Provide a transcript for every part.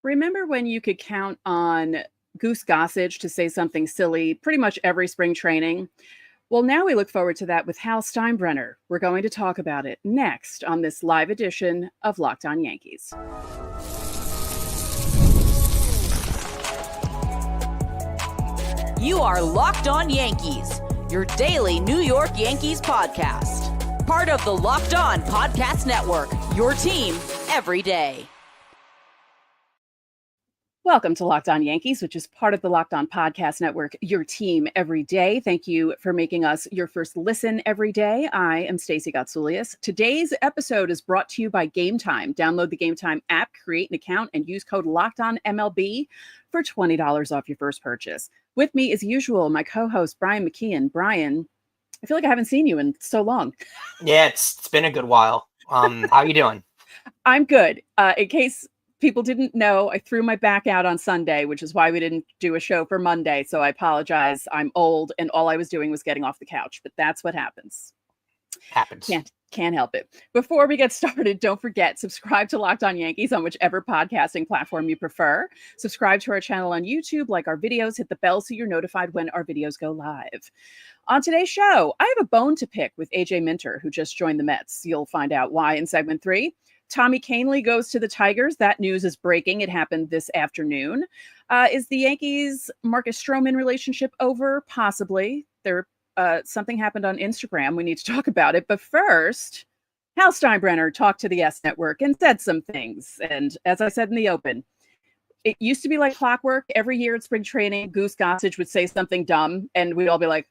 Remember when you could count on Goose Gossage to say something silly pretty much every spring training? Well, now we look forward to that with Hal Steinbrenner. We're going to talk about it next on this live edition of Locked On Yankees. You are Locked On Yankees, your daily New York Yankees podcast. Part of the Locked On Podcast Network, your team every day. Welcome to Locked On Yankees, which is part of the Locked On Podcast Network, your team every day. Thank you for making us your first listen every day. I am Stacey Gotsoulias. Today's episode is brought to you by Gametime. Download the Gametime app, create an account, and use code LOCKEDONMLB for $20 off your first purchase. With me, as usual, my co-host, Brian McKeon. Brian, I feel like I haven't seen you in so long. Yeah, it's been a good while. How are you doing? I'm good. In case people didn't know, I threw my back out on Sunday, which is why we didn't do a show for Monday. So I apologize. I'm old, and all I was doing was getting off the couch. But that's what happens. Can't help it. Before we get started, don't forget, subscribe to Locked On Yankees on whichever podcasting platform you prefer. Subscribe to our channel on YouTube, like our videos, hit the bell so you're notified when our videos go live. On today's show, I have a bone to pick with AJ Minter, who just joined the Mets. You'll find out why in segment 3. Tommy Canley goes to the Tigers. That news is breaking. It happened this afternoon. Is the Yankees Marcus Stroman relationship over? Possibly. Something happened on Instagram. We need to talk about it. But first, Hal Steinbrenner talked to the S Network and said some things. And as I said in the open, it used to be like clockwork. Every year at spring training, Goose Gossage would say something dumb, and we'd all be like,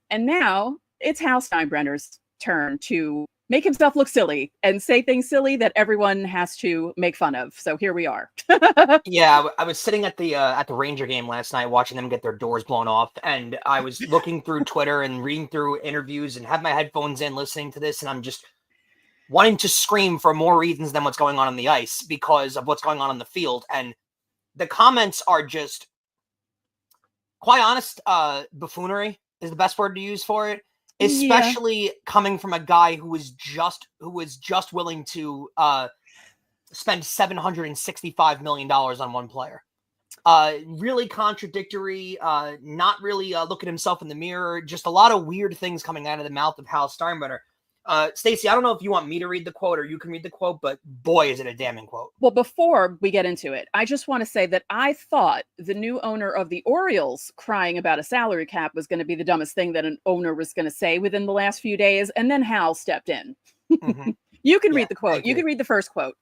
and now it's Hal Steinbrenner's turn to make himself look silly and say things silly that everyone has to make fun of. So here we are. Yeah, I was sitting at the Ranger game last night watching them get their doors blown off, and I was looking through Twitter and reading through interviews and have my headphones in listening to this, and I'm just wanting to scream for more reasons than what's going on the ice because of what's going on the field. And the comments are just, quite honest, buffoonery is the best word to use for it. Especially coming from a guy who was just willing to spend $765 million on one player. Really contradictory, not really looking himself in the mirror. Just a lot of weird things coming out of the mouth of Hal Steinbrenner. Stacey, I don't know if you want me to read the quote or you can read the quote, but boy, is it a damning quote. Well, before we get into it, I just want to say that I thought the new owner of the Orioles crying about a salary cap was going to be the dumbest thing that an owner was going to say within the last few days. And then Hal stepped in. Mm-hmm. You can read the quote. You can read the first quote.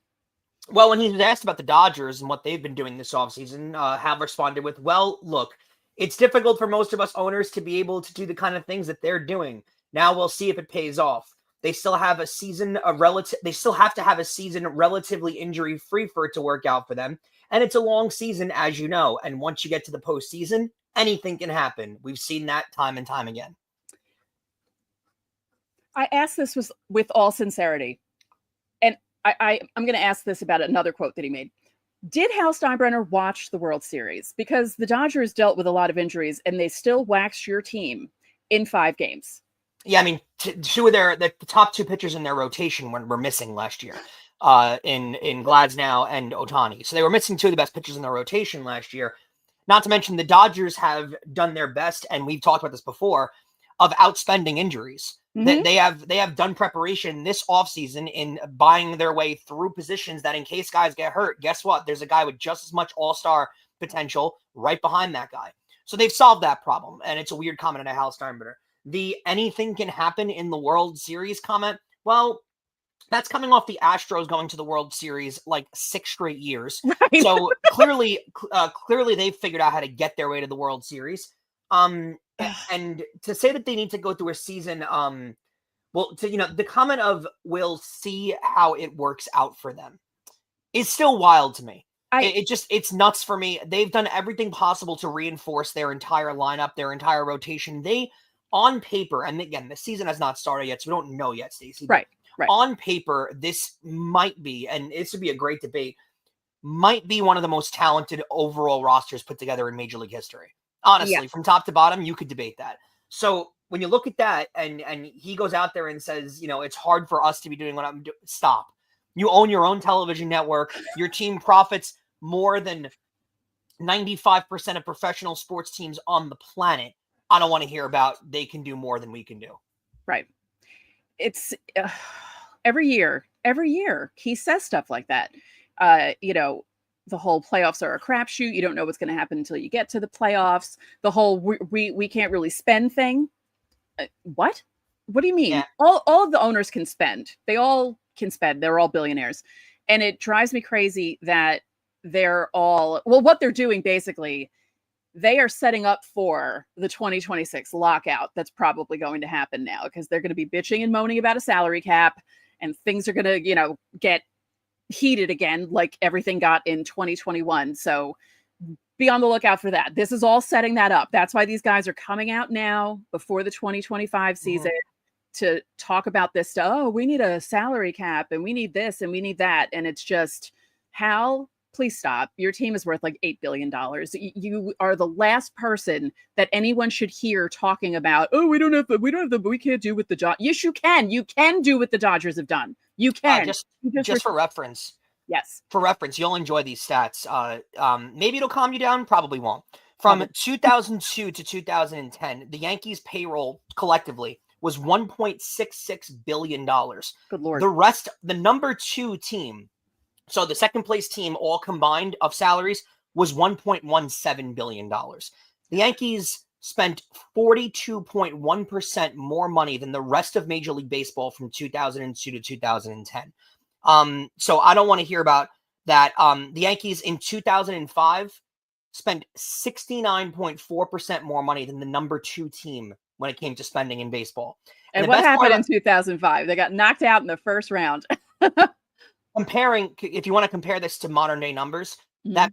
Well, when he was asked about the Dodgers and what they've been doing this offseason, Hal responded with, well, look, it's difficult for most of us owners to be able to do the kind of things that they're doing. Now we'll see if it pays off. They still have a season They still have to have a season relatively injury-free for it to work out for them. And it's a long season, as you know. And once you get to the postseason, anything can happen. We've seen that time and time again. I asked this with all sincerity. And I'm going to ask this about another quote that he made. Did Hal Steinbrenner watch the World Series? Because the Dodgers dealt with a lot of injuries, and they still waxed your team in 5 games. Yeah, I mean, two of the top 2 pitchers in their rotation were missing last year, in Glasnow and Ohtani. So they were missing 2 of the best pitchers in their rotation last year. Not to mention the Dodgers have done their best, and we've talked about this before, of outspending injuries. Mm-hmm. They have done preparation this offseason in buying their way through positions that in case guys get hurt, guess what? There's a guy with just as much all-star potential right behind that guy. So they've solved that problem, and it's a weird comment on Hal Steinbrenner. The anything can happen in the World Series comment, well, that's coming off the Astros going to the World Series like 6 straight years. Right. So clearly they've figured out how to get their way to the World Series. And to say that they need to go through a season, the comment of we'll see how it works out for them is still wild to me. It's nuts for me. They've done everything possible to reinforce their entire lineup, their entire rotation. On paper, and again, the season has not started yet, so we don't know yet, Stacey. Right. On paper, this might be, and this would be a great debate, might be one of the most talented overall rosters put together in Major League history. Honestly, from top to bottom, you could debate that. So when you look at that, and he goes out there and says, it's hard for us to be doing what I'm doing. Stop. You own your own television network. Your team profits more than 95% of professional sports teams on the planet, I don't want to hear about they can do more than we can do. Right. It's every year he says stuff like that. The whole playoffs are a crapshoot. You don't know what's going to happen until you get to the playoffs. The whole we can't really spend thing. What do you mean? Yeah. All of the owners can spend. They all can spend. They're all billionaires. And it drives me crazy that they're all, well, what they're doing basically, they are setting up for the 2026 lockout that's probably going to happen now, because they're going to be bitching and moaning about a salary cap, and things are going to, get heated again like everything got in 2021. So be on the lookout for that. This is all setting that up. That's why these guys are coming out now before the 2025 season to talk about this stuff. Oh, we need a salary cap and we need this and we need that. And it's just, Hal, please stop. Your team is worth like $8 billion. You are the last person that anyone should hear talking about, oh, we can't do what the Dodgers. Yes, you can. You can do what the Dodgers have done. You can. Just for reference. Yes. For reference, you'll enjoy these stats. Maybe it'll calm you down. Probably won't. From 2002 to 2010, the Yankees payroll collectively was $1.66 billion. Good Lord. The number 2 team, so the second place team all combined of salaries, was $1.17 billion. The Yankees spent 42.1% more money than the rest of Major League Baseball from 2002 to 2010. So I don't want to hear about that. The Yankees in 2005 spent 69.4% more money than the number 2 team when it came to spending in baseball. And what happened in 2005? They got knocked out in the first round. If you want to compare this to modern day numbers, that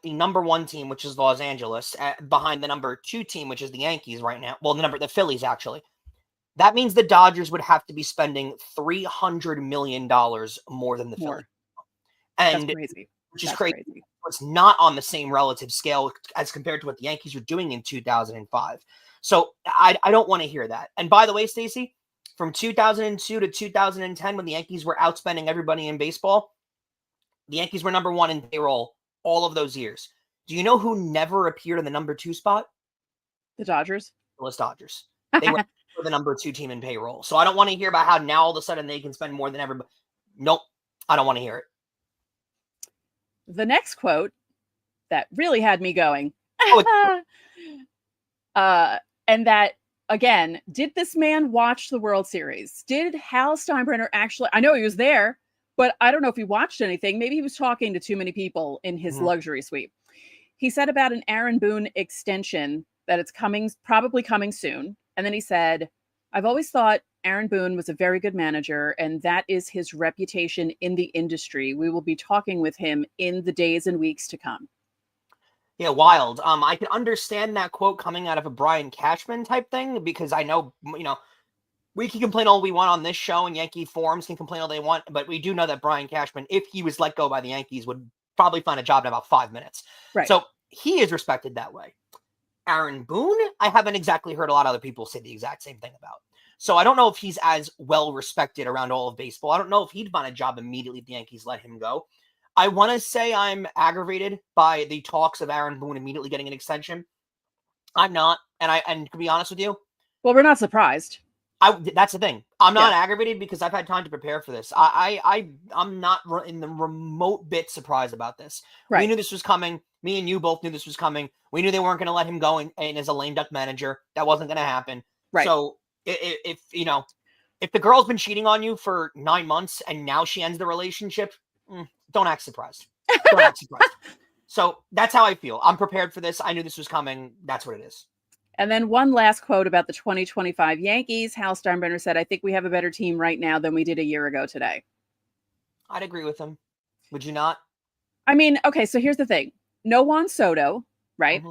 the number 1 team, which is Los Angeles, behind the number 2 team, which is the Yankees right now. Well, the Phillies actually. That means the Dodgers would have to be spending $300 million more than the Phillies. And that's crazy. Which is crazy. It's not on the same relative scale as compared to what the Yankees were doing in 2005. So I don't want to hear that. And by the way, Stacey, from 2002 to 2010, when the Yankees were outspending everybody in baseball, the Yankees were number 1 in payroll all of those years. Do you know who never appeared in the number 2 spot? The Dodgers. The Dodgers. They were the number 2 team in payroll. So I don't want to hear about how now all of a sudden they can spend more than everybody. Nope. I don't want to hear it. The next quote that really had me going. And that, again, did this man watch the World Series? Did Hal Steinbrenner actually, I know he was there, but I don't know if he watched anything. Maybe he was talking to too many people in his luxury suite. He said about an Aaron Boone extension that it's probably coming soon. And then he said, I've always thought Aaron Boone was a very good manager, and that is his reputation in the industry. We will be talking with him in the days and weeks to come. Yeah, wild. I can understand that quote coming out of a Brian Cashman type thing, because I know, we can complain all we want on this show, and Yankee forums can complain all they want, but we do know that Brian Cashman, if he was let go by the Yankees, would probably find a job in about 5 minutes. Right. So he is respected that way. Aaron Boone, I haven't exactly heard a lot of other people say the exact same thing about. So I don't know if he's as well respected around all of baseball. I don't know if he'd find a job immediately if the Yankees let him go. I want to say I'm aggravated by the talks of Aaron Boone immediately getting an extension. I'm not. And to be honest with you, well, we're not surprised. That's the thing. I'm not aggravated because I've had time to prepare for this. I'm not in the remote bit surprised about this. Right. We knew this was coming. Me and you both knew this was coming. We knew they weren't going to let him go in as a lame duck manager. That wasn't going to happen. Right. So if the girl's been cheating on you for 9 months and now she ends the relationship, don't act surprised. Don't act surprised. So that's how I feel. I'm prepared for this. I knew this was coming. That's what it is. And then one last quote about the 2025 Yankees. Hal Steinbrenner said, I think we have a better team right now than we did a year ago today. I'd agree with him. Would you not? I mean, okay, so here's the thing. No Juan Soto, right?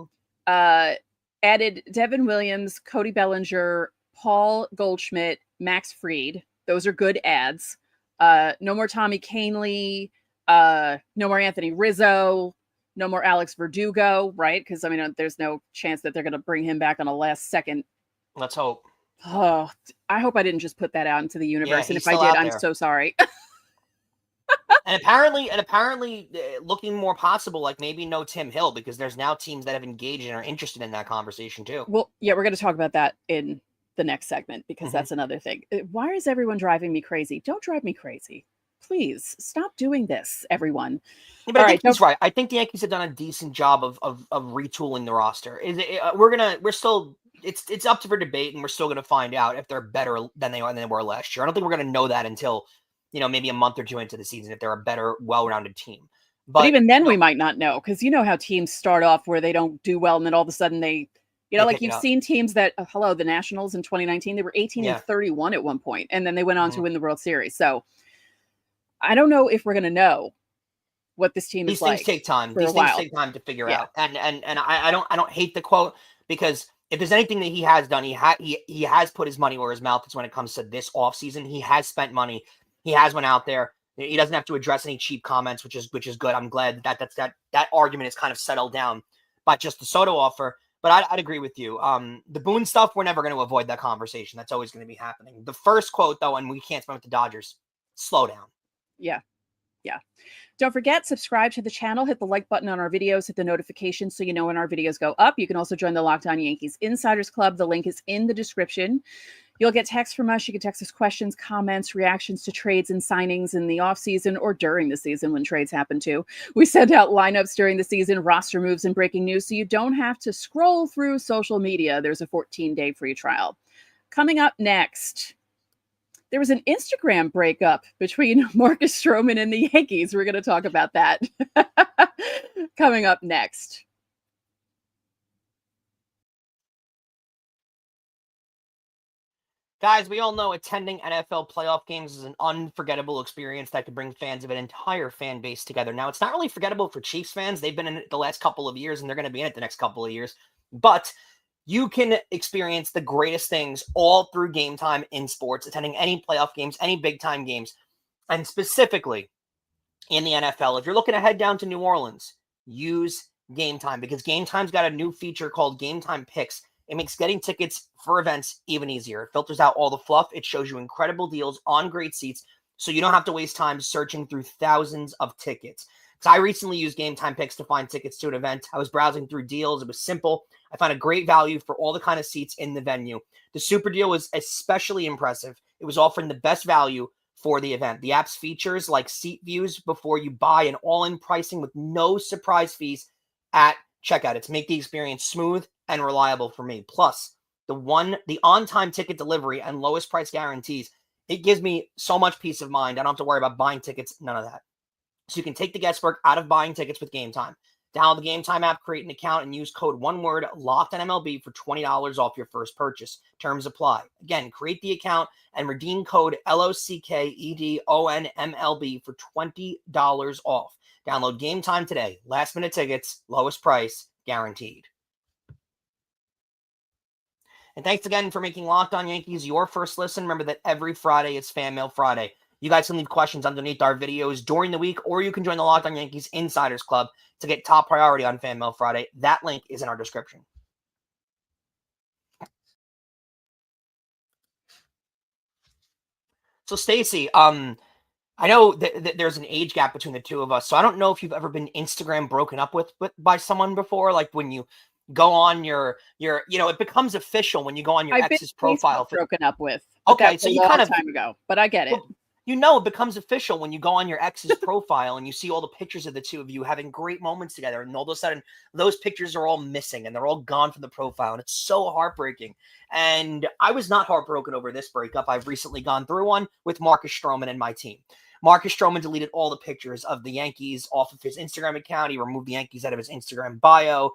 Added Devin Williams, Cody Bellinger, Paul Goldschmidt, Max Fried. Those are good ads. No more Tommy Canley. No more Anthony Rizzo. No more Alex Verdugo, right? Because, I mean, there's no chance that they're going to bring him back on a last second. Let's hope. Oh, I hope I didn't just put that out into the universe. Yeah, and if I did, I'm so sorry. And apparently, looking more possible, like maybe no Tim Hill, because there's now teams that have engaged and are interested in that conversation too. Well, yeah, we're going to talk about that in the next segment because that's another thing. Why is everyone driving me crazy? Don't drive me crazy. Please stop doing this, everyone. Yeah, but I think he's right. I think the Yankees have done a decent job of retooling the roster. It's up for debate, and we're still gonna find out if they're better than they were last year. I don't think we're gonna know that until maybe a month or two into the season if they're a better, well-rounded team. But even then, we might not know, because you know how teams start off where they don't do well, and then all of a sudden they like you've seen teams that the Nationals in 2019, they were 18-31 at one point, and then they went on to win the World Series. So I don't know if we're gonna know what this team is like. These things take time. These things take time to figure out. And I don't hate the quote, because if there's anything that he has done, he has put his money where his mouth is when it comes to this offseason. He has spent money. He has went out there. He doesn't have to address any cheap comments, which is good. I'm glad that argument is kind of settled down by just the Soto offer. But I'd agree with you. The Boone stuff, we're never going to avoid that conversation. That's always going to be happening. The first quote, though, and we can't spend with the Dodgers, slow down. Yeah. Don't forget, subscribe to the channel, hit the like button on our videos, hit the notifications so you know when our videos go up. You can also join the Locked On Yankees Insiders Club. The link is in the description. You'll get texts from us. You can text us questions, comments, reactions to trades and signings in the offseason or during the season when trades happen too. We send out lineups during the season, roster moves, and breaking news, so you don't have to scroll through social media. There's a 14-day free trial. Coming up next, there was an Instagram breakup between Marcus Stroman and the Yankees. We're going to talk about that coming up next. Guys, we all know attending NFL playoff games is an unforgettable experience that could bring fans of an entire fan base together. Now, it's not really forgettable for Chiefs fans. They've been in it the last couple of years, and they're going to be in it the next couple of years. But you can experience the greatest things all through Game Time in sports, attending any playoff games, any big-time games, and specifically in the NFL. If you're looking to head down to New Orleans, use Game Time, because Game Time's got a new feature called Game Time Picks. It makes getting tickets for events even easier. It filters out all the fluff. It shows you incredible deals on great seats, so you don't have to waste time searching through thousands of tickets. Because I recently used Game Time Picks to find tickets to an event. I was browsing through deals. It was simple. I found a great value for all the kind of seats in the venue. The super deal was especially impressive. It was offering the best value for the event. The app's features like seat views before you buy and all-in pricing with no surprise fees at checkout. It's make the experience smooth and reliable for me. Plus, the on-time ticket delivery and lowest price guarantees, it gives me so much peace of mind. I don't have to worry about buying tickets, none of that. So you can take the guesswork out of buying tickets with Game Time. Download the Game Time app, create an account, and use code LOCKEDONMLB for $20 off your first purchase. Terms apply. Again, create the account and redeem code LOCKEDONMLB for $20 off. Download Game Time today. Last minute tickets, lowest price, guaranteed. And thanks again for making Locked On Yankees your first listen. Remember that every Friday is Fan Mail Friday. You guys can leave questions underneath our videos during the week, or you can join the Locked On Yankees Insiders Club to get top priority on Fan Mail Friday. That link is in our description. So, Stacey, I know that there's an age gap between the two of us, so I don't know if you've ever been Instagram broken up with by someone before, like when you go on your it becomes official when you go on your ex's profile. Broken up with. Okay, so you kind of time ago, but I get it. Well, it becomes official when you go on your ex's profile and you see all the pictures of the two of you having great moments together, and all of a sudden those pictures are all missing and they're all gone from the profile, and it's so heartbreaking. And I was not heartbroken over this breakup. I've recently gone through one with Marcus Stroman and my team. Marcus Stroman deleted all the pictures of the Yankees off of his Instagram account. He removed the Yankees out of his Instagram bio.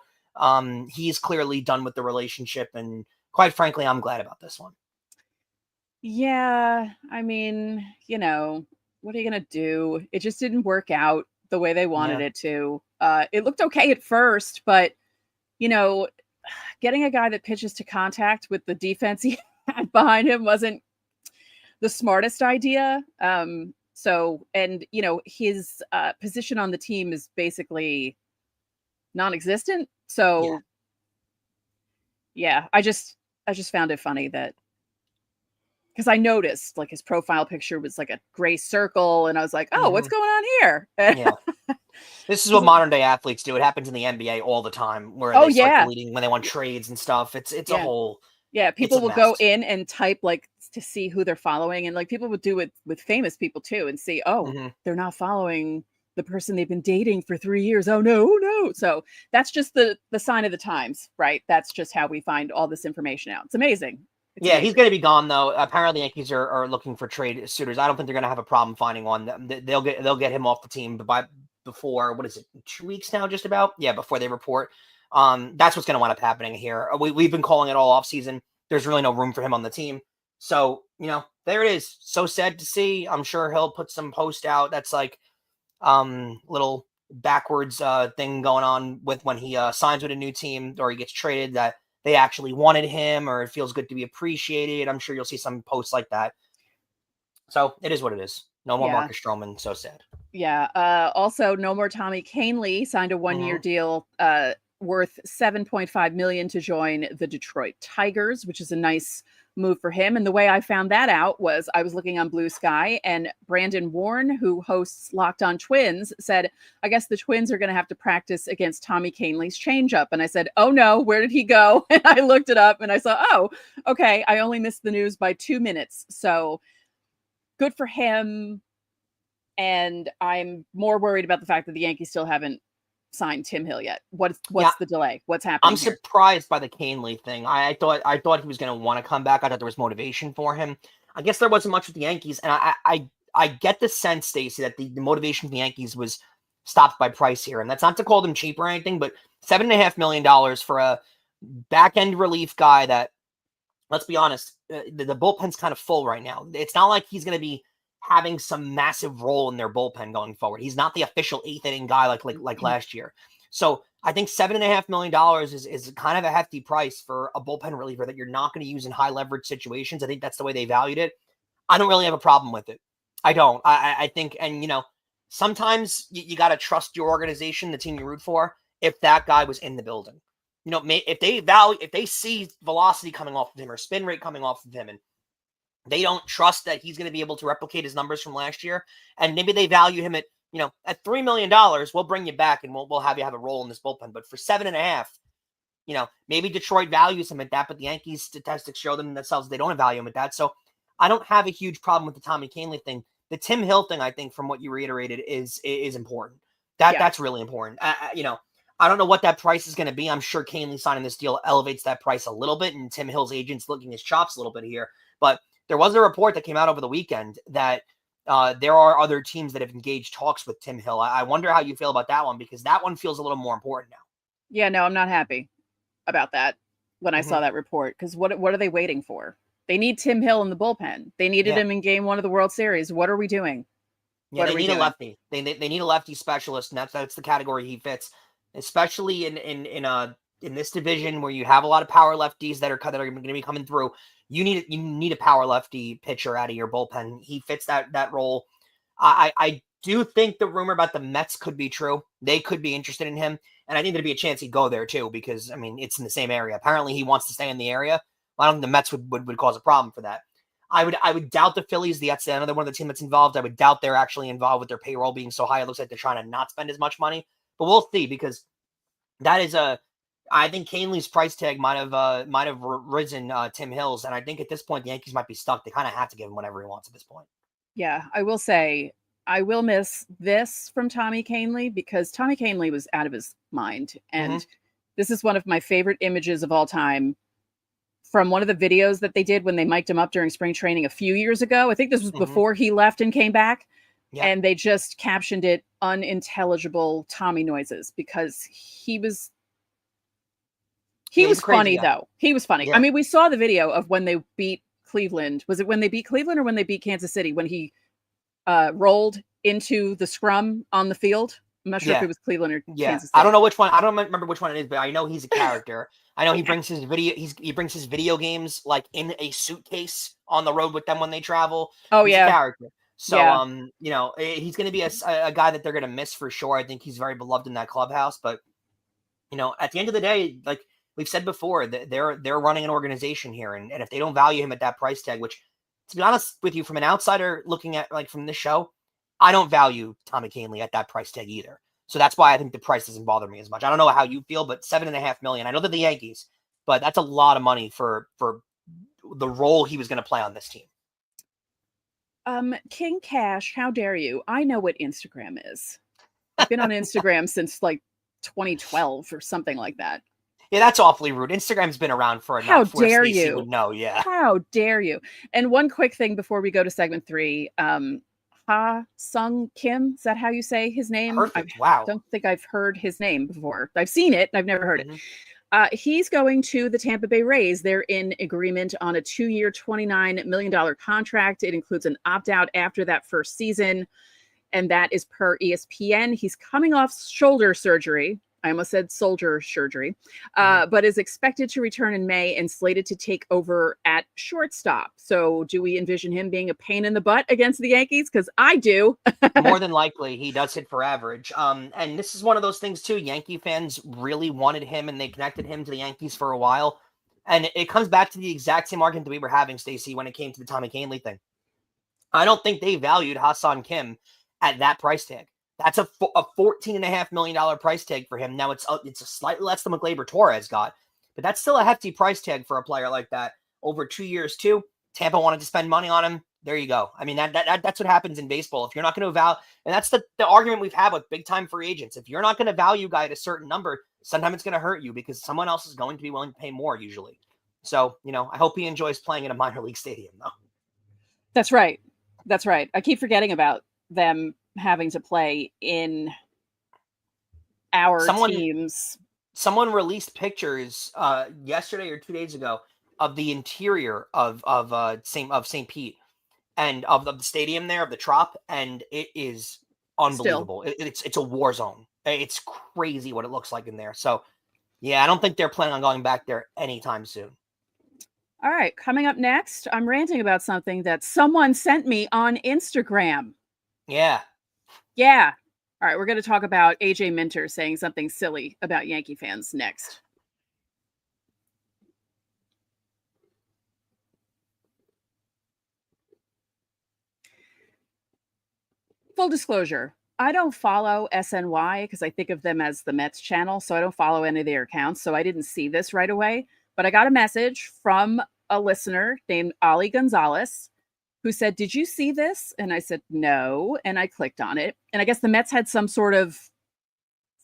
He's clearly done with the relationship, and quite frankly, I'm glad about this one. Yeah, I mean, what are you going to do? It just didn't work out the way they wanted it to. It looked okay at first, but, getting a guy that pitches to contact with the defense he had behind him wasn't the smartest idea. His position on the team is basically non-existent. So, yeah, I just found it funny that because I noticed like his profile picture was like a gray circle, and I was like, oh, what's going on here? Yeah. This is what modern day athletes do. It happens in the NBA all the time, where they start deleting when they want trades and stuff. It's a whole people will go in and type like to see who they're following, and like people would do it with famous people too, and see, they're not following the person they've been dating for 3 years. Oh no. So that's just the sign of the times, right? That's just how we find all this information out. It's amazing. He's going to be gone though. Apparently, the Yankees are looking for trade suitors. I don't think they're going to have a problem finding one. They'll get him off the team before what is it, 2 weeks now, just about? Yeah, before they report. That's what's going to wind up happening here. We've been calling it all off season. There's really no room for him on the team. So, there it is. So sad to see. I'm sure he'll put some post out that's like little backwards thing going on with when he signs with a new team or he gets traded, that they actually wanted him or it feels good to be appreciated. I'm sure you'll see some posts like that. So it is what it is. No more Marcus Stroman. So sad. Yeah. Also, no more Tommy Canley. Signed a 1-year deal worth $7.5 million to join the Detroit Tigers, which is a nice move for him. And the way I found that out was I was looking on Blue Sky, and Brandon Warren, who hosts Locked On Twins, said, I guess the Twins are going to have to practice against Tommy Canley's changeup. And I said, oh no, where did he go? And I looked it up and I saw, oh, okay, I only missed the news by 2 minutes. So good for him. And I'm more worried about the fact that the Yankees still haven't signed Tim Hill yet. What's the delay? What's happening? I'm surprised by the Canley thing. I thought he was going to want to come back. I thought there was motivation for him. I guess there wasn't much with the Yankees, and I get the sense, Stacey, that the motivation for the Yankees was stopped by price here, and that's not to call them cheap or anything, but $7.5 million for a back end relief guy that, let's be honest, the bullpen's kind of full right now. It's not like he's going to be having some massive role in their bullpen going forward. He's not the official 8th inning guy like last year. So I think $7.5 million is kind of a hefty price for a bullpen reliever that you're not going to use in high leverage situations. I think that's the way they valued it. I don't really have a problem with it. I don't. I think, and sometimes you got to trust your organization, the team you root for, if that guy was in the building. If they see velocity coming off of him or spin rate coming off of him, and they don't trust that he's going to be able to replicate his numbers from last year, and maybe they value him at $3 million, we'll bring you back and we'll have you have a role in this bullpen. But for 7.5, maybe Detroit values him at that, but the Yankees statistics show them themselves they don't value him at that. So I don't have a huge problem with the Tommy Canley thing. The Tim Hill thing, I think, from what you reiterated, is important. That's really important. I don't know what that price is going to be. I'm sure Canley signing this deal elevates that price a little bit, and Tim Hill's agent's looking his chops a little bit here. But there was a report that came out over the weekend that there are other teams that have engaged talks with Tim Hill. I wonder how you feel about that one, because that one feels a little more important now. Yeah, no, I'm not happy about that when I saw that report, because what are they waiting for? They need Tim Hill in the bullpen. They needed him in Game 1 of the World Series. What are we doing? Yeah, they need a lefty. They need a lefty specialist, and that's the category he fits, especially in this division where you have a lot of power lefties that are going to be coming through. You need a power lefty pitcher out of your bullpen. He fits that role. I do think the rumor about the Mets could be true. They could be interested in him, and I think there'd be a chance he'd go there too, because it's in the same area. Apparently, he wants to stay in the area. I don't think the Mets would cause a problem for that. I would doubt the Phillies. That's another one of the team that's involved. I would doubt they're actually involved with their payroll being so high. It looks like they're trying to not spend as much money, but we'll see, because that is I think Canley's price tag might have risen Tim Hill's, and I think at this point the Yankees might be stuck. They kind of have to give him whatever he wants at this point. Yeah, I will say I will miss this from Tommy Canley, because Tommy Canley was out of his mind, and this is one of my favorite images of all time from one of the videos that they did when they mic'd him up during spring training a few years ago. I think this was before he left and came back. Yeah. And they just captioned it unintelligible Tommy noises, because he was funny, though. He was funny. Yeah. We saw the video of when they beat Cleveland. Was it when they beat Cleveland or when they beat Kansas City, when he rolled into the scrum on the field? I'm not sure if it was Cleveland or Kansas City. I don't know which one. I don't remember which one it is, but I know he's a character. I know he brings his video games like in a suitcase on the road with them when they travel. Oh, he's a character. So he's going to be a guy that they're going to miss for sure. I think he's very beloved in that clubhouse, but at the end of the day, like we've said before, they're running an organization here, and if they don't value him at that price tag, which to be honest with you, from an outsider looking at like from this show, I don't value Tommy Canley at that price tag either. So that's why I think the price doesn't bother me as much. I don't know how you feel, but $7.5 million. I know they're the Yankees, but that's a lot of money for the role he was going to play on this team. King Cash, how dare you? I know what Instagram is. I've been on Instagram since like 2012 or something like that. Yeah, that's awfully rude. Instagram's been around for enough. How dare Stacey you? would know, yeah. How dare you? And one quick thing before we go to segment 3. Ha Sung Kim, is that how you say his name? Perfect. Wow. I don't think I've heard his name before. I've seen it. I've never heard Mhm. it. He's going to the Tampa Bay Rays. They're in agreement on a 2-year, $29 million contract. It includes an opt-out after that first season, and that is per ESPN. He's coming off shoulder surgery. I almost said soldier surgery, but is expected to return in May and slated to take over at shortstop. So do we envision him being a pain in the butt against the Yankees? Because I do. More than likely, he does hit for average. And this is one of those things, too. Yankee fans really wanted him, and they connected him to the Yankees for a while. And it comes back to the exact same argument that we were having, Stacey, when it came to the Tommy Canley thing. I don't think they valued Ha-Seong Kim at that price tag. That's a $14.5 million price tag for him. Now, it's a slightly less than what Gleyber Torres got, but that's still a hefty price tag for a player like that. Over 2 years, too. Tampa wanted to spend money on him. There you go. I mean, that's what happens in baseball. If you're not going to value, and that's the argument we've had with big-time free agents. If you're not going to value a guy at a certain number, sometimes it's going to hurt you because someone else is going to be willing to pay more usually. So, I hope he enjoys playing in a minor league stadium, though. That's right. That's right. I keep forgetting about them having to play in our teams. Someone released pictures yesterday or 2 days ago of the interior of St. Pete and of the stadium there, of the Trop, and it is unbelievable. It's a war zone. It's crazy what it looks like in there. So, yeah, I don't think they're planning on going back there anytime soon. All right, coming up next, I'm ranting about something that someone sent me on Instagram. Yeah. Yeah. All right, we're going to talk about AJ Minter saying something silly about Yankee fans next. Full disclosure, I don't follow SNY because I think of them as the Mets channel, so I don't follow any of their accounts, so I didn't see this right away. But I got a message from a listener named Ali Gonzalez who said, "Did you see this?" And I said, "No." And I clicked on it. And I guess the Mets had some sort of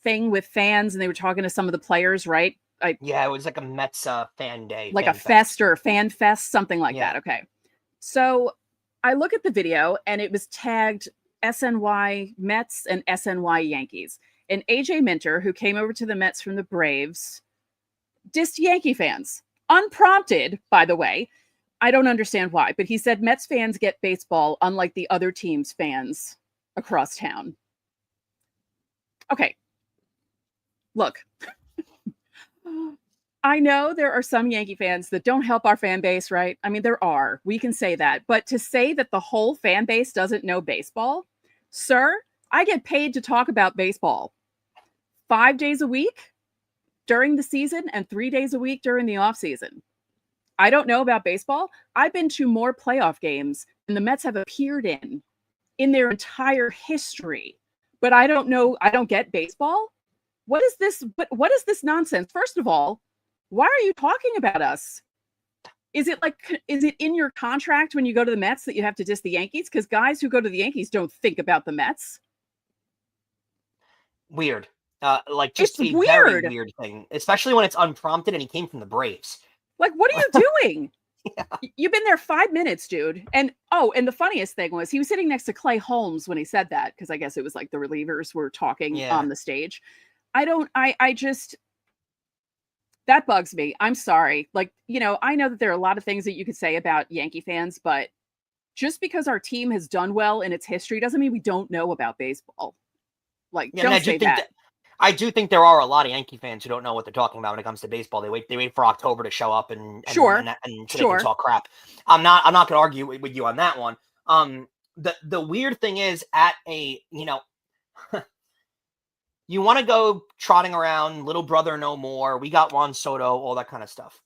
thing with fans and they were talking to some of the players, right? Yeah, it was like a Mets fan day. Like a fest or a fan fest, something like that. Okay. So I look at the video and it was tagged SNY Mets and SNY Yankees. And AJ Minter, who came over to the Mets from the Braves, dissed Yankee fans. Unprompted, by the way. I don't understand why, but he said Mets fans get baseball unlike the other team's fans across town. Okay. Look, I know there are some Yankee fans that don't help our fan base, right? I mean, there are. We can say that. But to say that the whole fan base doesn't know baseball, sir, I get paid to talk about baseball 5 days a week during the season and 3 days a week during the off season. I don't know about baseball. I've been to more playoff games than the Mets have appeared in their entire history. But I don't know. I don't get baseball. What is this? What is this nonsense? First of all, why are you talking about us? Is it in your contract when you go to the Mets that you have to diss the Yankees? Because guys who go to the Yankees don't think about the Mets. Weird. Just it's a weird. Very weird thing, especially when it's unprompted and he came from the Braves. Like, what are you doing? Yeah. You've been there 5 minutes, dude. And the funniest thing was he was sitting next to Clay Holmes when he said that, because I guess it was like the relievers were talking on the stage. I just, that bugs me. I'm sorry. Like, I know that there are a lot of things that you could say about Yankee fans, but just because our team has done well in its history doesn't mean we don't know about baseball. Like, don't say that. I do think there are a lot of Yankee fans who don't know what they're talking about when it comes to baseball. They wait for October to show up and so they can talk crap. I'm not going to argue with you on that one. The weird thing is you want to go trotting around, little brother no more. We got Juan Soto, all that kind of stuff.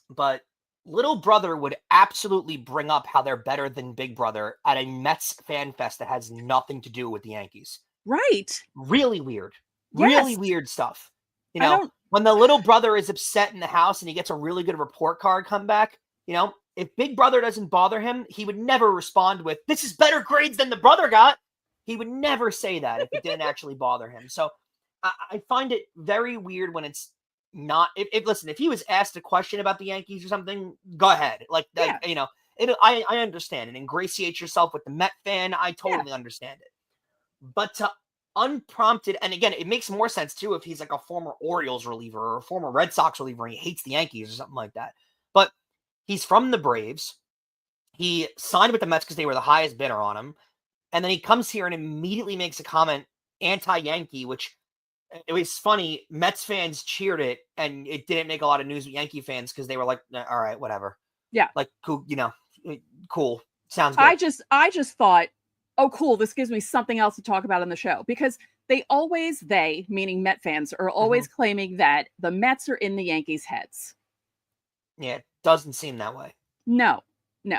But little brother would absolutely bring up how they're better than big brother at a Mets fan fest that has nothing to do with the Yankees. Right. Really weird. Yes. Really weird stuff. When the little brother is upset in the house and he gets a really good report card come back, if big brother doesn't bother him, he would never respond with, "This is better grades than the brother got." He would never say that if it didn't actually bother him. So I find it very weird when it's not. Listen, if he was asked a question about the Yankees or something, go ahead. I understand and ingratiate yourself with the Met fan. I totally understand it. But to unprompted, and again, it makes more sense too if he's like a former Orioles reliever or a former Red Sox reliever and he hates the Yankees or something like that. But he's from the Braves. He signed with the Mets because they were the highest bidder on him. And then he comes here and immediately makes a comment anti-Yankee, which it was funny. Mets fans cheered it, and it didn't make a lot of news with Yankee fans because they were like, all right, whatever. Yeah. Like, cool, cool. Sounds good. I just thought, oh, cool, this gives me something else to talk about on the show, because they, meaning Met fans, are always claiming that the Mets are in the Yankees' heads. Yeah, it doesn't seem that way. No.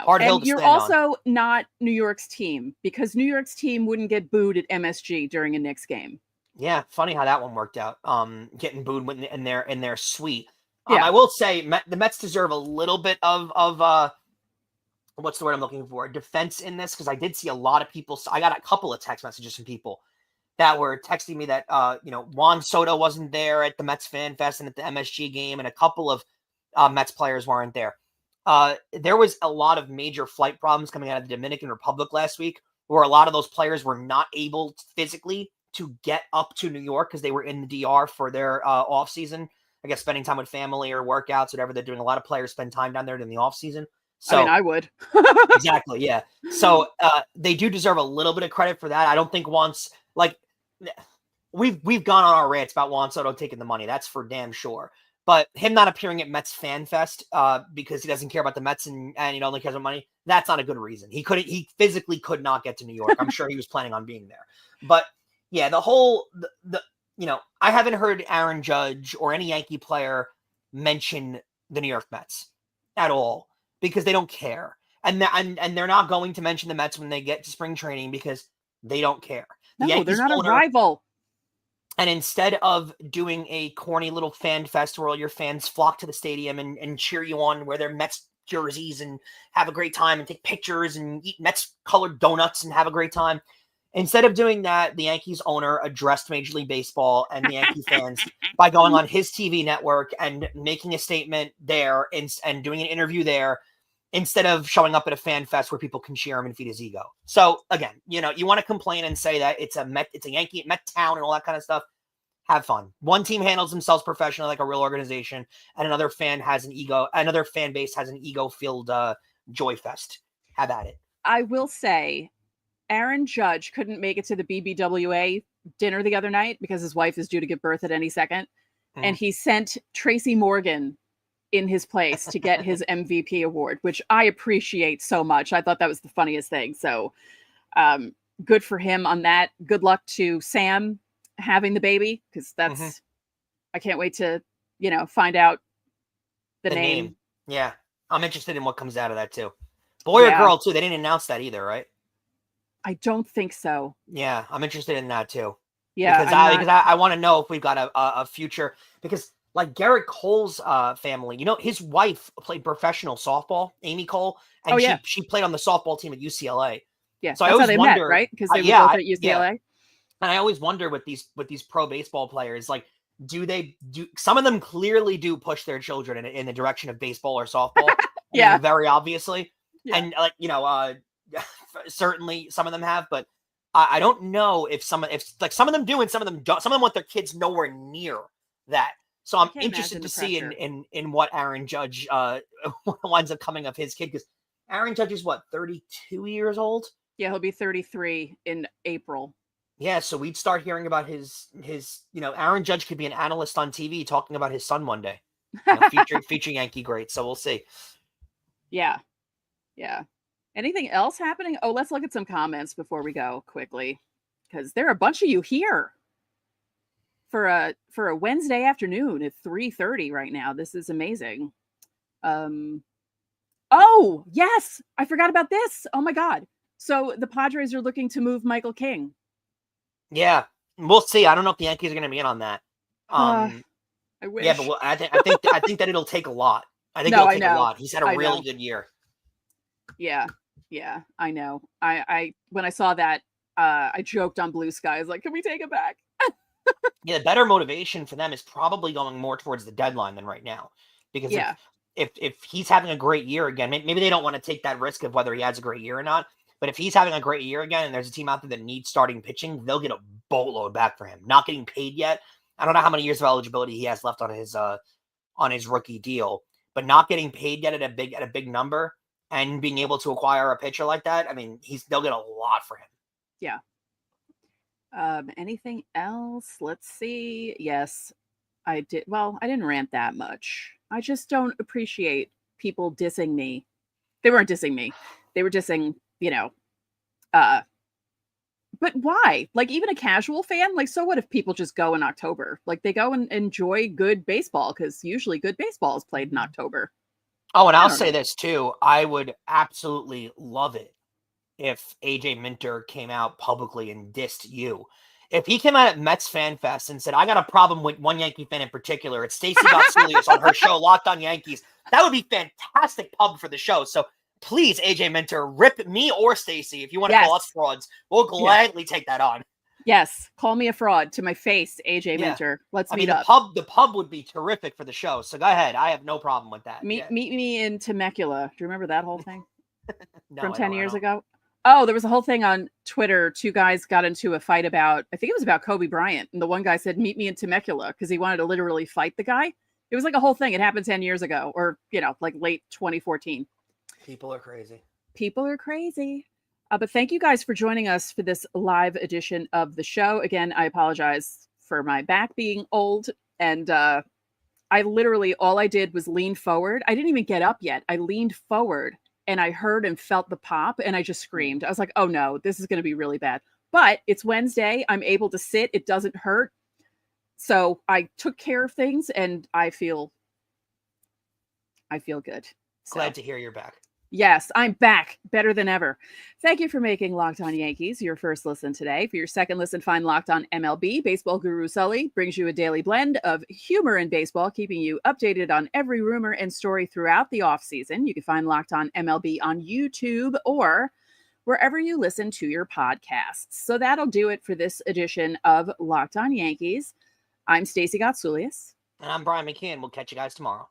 Hard hill to you're stand also not New York's team, because New York's team wouldn't get booed at MSG during a Knicks game. Yeah, funny how that one worked out. Getting booed in their suite. Yeah. I will say the Mets deserve a little bit of what's the word I'm looking for? Defense in this, because I did see a lot of people. I got a couple of text messages from people that were texting me that Juan Soto wasn't there at the Mets Fan Fest and at the MSG game, and a couple of Mets players weren't there. There was a lot of major flight problems coming out of the Dominican Republic last week, where a lot of those players were not able physically to get up to New York because they were in the DR for their off season. I guess spending time with family or workouts, whatever they're doing. A lot of players spend time down there in the off season. So, I mean, I would. Exactly, yeah. So they do deserve a little bit of credit for that. I don't think we've gone on our rants about Juan Soto taking the money. That's for damn sure. But him not appearing at Mets Fan Fest because he doesn't care about the Mets and he only cares about money, that's not a good reason. He physically could not get to New York. I'm sure he was planning on being there. But yeah, I haven't heard Aaron Judge or any Yankee player mention the New York Mets at all, because they don't care. And they're not going to mention the Mets when they get to spring training because they don't care. No, they're not a rival. And instead of doing a corny little fan fest where all your fans flock to the stadium and cheer you on, wear their Mets jerseys and have a great time and take pictures and eat Mets colored donuts and have a great time, instead of doing that, the Yankees owner addressed Major League Baseball and the Yankee fans by going on his TV network and making a statement there and doing an interview there, instead of showing up at a fan fest where people can cheer him and feed his ego. So again, you want to complain and say that it's a Yankee Met town and all that kind of stuff. Have fun. One team handles themselves professionally like a real organization, and another fan base has an ego-filled joy fest. Have at it. I will say, Aaron Judge couldn't make it to the BBWA dinner the other night because his wife is due to give birth at any second. And he sent Tracy Morgan in his place to get his MVP award, which I appreciate so much. I thought that was the funniest thing. So good for him on that. Good luck to Sam having the baby, because that's I can't wait to find out the name. Yeah, I'm interested in what comes out of that too. Boy or girl too. They didn't announce that either, right? I don't think so. Yeah, I'm interested in that too. Yeah, because I want to know if we've got a future, because like Garrett Cole's family, his wife played professional softball, Amy Cole, and she played on the softball team at UCLA. Yeah, so that's how they met, right? Because they were both at UCLA. Yeah. And I always wonder with these pro baseball players, like, do some of them clearly do push their children in the direction of baseball or softball? Yeah, very obviously. Yeah. And certainly some of them have, but I don't know if some of them do and some of them don't. Some of them want their kids nowhere near that. So I'm interested to see in what Aaron Judge winds up coming of his kid, because Aaron Judge is 32 years old? Yeah, he'll be 33 in April. Yeah, so we'd start hearing about his Aaron Judge could be an analyst on TV talking about his son one day, featuring Yankee greats. So we'll see. Yeah. Anything else happening? Oh, let's look at some comments before we go quickly, because there are a bunch of you here for a Wednesday afternoon at 3:30 right now. This is amazing. Oh, yes. I forgot about this. Oh my God. So the Padres are looking to move Michael King. Yeah, we'll see. I don't know if the Yankees are going to be in on that. I wish. Yeah, but I think that it'll take a lot. I think No, it'll I take a know. lot. He's had a I really know. good year. Yeah, I know. I when I saw that, I joked on Blue Sky. I was like, can we take it back? Yeah, the better motivation for them is probably going more towards the deadline than right now. Because Yeah. if he's having a great year again, maybe they don't want to take that risk of whether he has a great year or not. But if he's having a great year again and there's a team out there that needs starting pitching, they'll get a boatload back for him. Not getting paid yet. I don't know how many years of eligibility he has left on his rookie deal, but not getting paid yet at a big number and being able to acquire a pitcher like that, I mean, they'll get a lot for him. Yeah. Anything else? Let's see. Yes, I did. Well, I didn't rant that much. I just don't appreciate people dissing me. They weren't dissing me. They were dissing, but why? Like, even a casual fan, like, so what if people just go in October? Like, they go and enjoy good baseball, because usually good baseball is played in October. Oh, and I'll say this too. I would absolutely love it if AJ Minter came out publicly and dissed you. If he came out at Mets Fan Fest and said, I got a problem with one Yankee fan in particular, it's Stacey Gotsoulias on her show, Locked on Yankees, that would be fantastic pub for the show. So please, AJ Minter, rip me or Stacey. If you want to call us frauds, we'll gladly take that on. Yes, call me a fraud to my face, AJ Minter. Let's meet up. The pub would be terrific for the show. So go ahead. I have no problem with that. Meet me in Temecula. Do you remember that whole thing from 10 years ago? Oh, there was a whole thing on Twitter. Two guys got into a fight about, I think it was about Kobe Bryant. And the one guy said, meet me in Temecula, because he wanted to literally fight the guy. It was like a whole thing. It happened 10 years ago, or, like late 2014. People are crazy. People are crazy. But thank you guys for joining us for this live edition of the show. Again, I apologize for my back being old. And I literally, all I did was lean forward. I didn't even get up yet. I leaned forward and I heard and felt the pop and I just screamed. I was like, oh no, this is going to be really bad. But it's Wednesday. I'm able to sit. It doesn't hurt. So I took care of things and I feel good. Glad to hear you're back. Yes, I'm back, better than ever. Thank you for making Locked On Yankees your first listen today. For your second listen, find Locked On MLB. Baseball guru Sully brings you a daily blend of humor and baseball, keeping you updated on every rumor and story throughout the offseason. You can find Locked On MLB on YouTube or wherever you listen to your podcasts. So that'll do it for this edition of Locked On Yankees. I'm Stacey Gotsoulias. And I'm Brian McKeon. We'll catch you guys tomorrow.